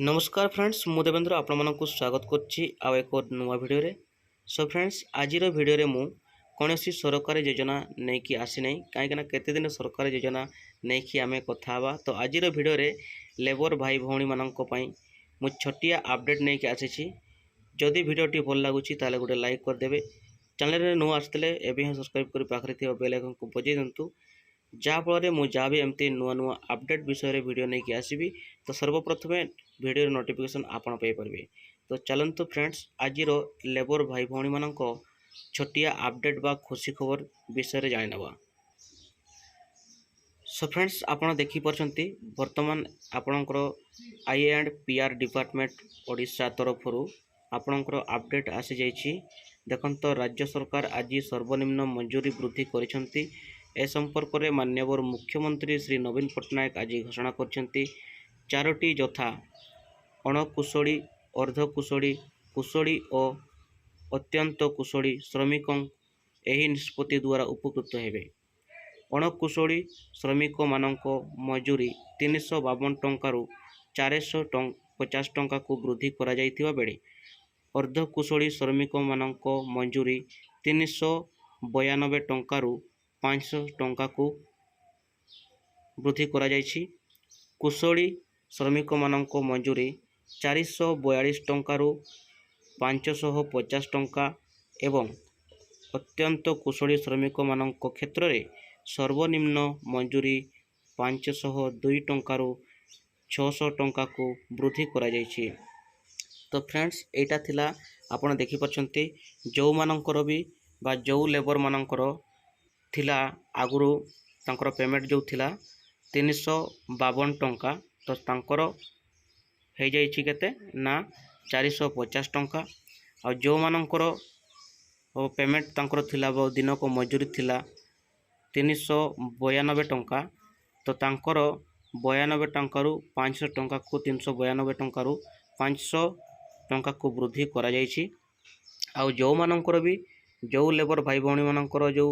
नमस्कार फ्रेंड्स मु देवेंद्र आपको स्वागत करुच्ची आउ एक नुआ भिडियो सो फ्रेंड्स आज भिडियो मु कौन सरकारी योजना नहीं कि आसी ना कहीं केते दिन सरकारी योजना नहीं कि आम कथा तो आज भिडियो लेबर भाई भौणी मानक मु छोटिया अपडेट नहीं कि आसी जदि भिडियोटी भल लगुच गोटे लाइक करदे चैनल नुआ आसते एवं सब्सक्राइब कर पाखे बेल आइकन को बजाई दिंतु जहाँफल मुझे जहाँ भी एमती नुआ नुआ अपडेट विषय में वीडियो नहीं कि आसबि तो सर्वप्रथमे वीडियो नोटिफिकेशन आपण पाइपर। तो चलतु फ्रेंड्स आज लेबर भाई भौणी मान छोटिया अपडेट बा खुशी खबर विषय जाणवा। सो फ्रेंड्स आपड़ देखिपारे बर्तमान आपणकर आई एंड पीआर डिपार्टमेंट ओडिशा तरफ आपणकर अपडेट आसी जाइए। देखो राज्य सरकार आज सर्वनिम्न मंजूरी वृद्धि कर संपर्क में माननीय मुख्यमंत्री श्री नवीन पट्टनायक आज घोषणा कर चारोटी यथा अणकुशली अर्धकुशली कुशली और अत्यंत कुशली श्रमिकों यही निष्पत्ति द्वारा उपकृत हेबे। अणकुशली श्रमिक मानक मजूरी 352 टंकारु 450 टंका को वृद्धि करा जाइथिबा बेले अर्धकुशली श्रमिक मानक मजूरी 392 टंकारु 500 टंका को वृद्धि करा जाइछि। कुशली श्रमिक मानक मजूरी 442 टंकारु 550 टंका एवं अत्यंत कुशली श्रमिक मानक क्षेत्र में सर्वनिम्न मजूरी 502 टंकारु 600 टंका को वृद्धि करा जाइछि। तो फ्रेंड्स एटा थिला आपण देखि परछंती जो मानकर भी बा जो लेबर मानकर थिला आगुरु तांकर पेमेंट जो थिला 352 टंका तो तांकर हो जाइछि केते ना 450 टंका और जो मानकर पेमेंट तांकर थिला दिन को मजूरी थिला 392 टंका तो तांकर 92 टंकारु 500 टंका को 392 टंकारु 500 टंका को वृद्धि करा जाइछि। आ जो मानकर भी जो लेबर भाई भौणी मानकर जो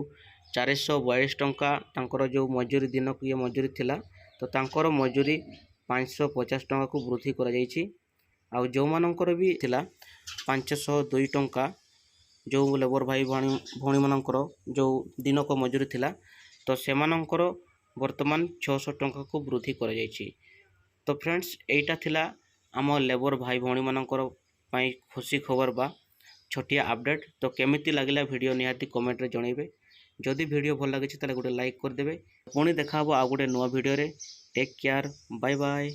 442 टंका तांकर जो मजूरी दिन को ये मजूरी थिला तो तांकर मजूरी 550 टंका को वृद्धि करा जाइछि। आ जो मानकर भी थिला 502 टंका जो लेबर भाई भौणी मानकर जो दिन को मजूरी थिला तो से मानकर वर्तमान 600 टंका को वृद्धि करा जाइछि। तो फ्रेंड्स एटा थिला आम लेबर भाई भौणी मानकर पई खुशी खबर बा छोटिया अपडेट। तो केमिति लागिला वीडियो निहाती कमेंट रे जणाइबे। जदि वीडियो भल लगे गोटे लाइक करदे। पुणी देखा आ गोटे नुआ वीडियो रे। Take care bye bye.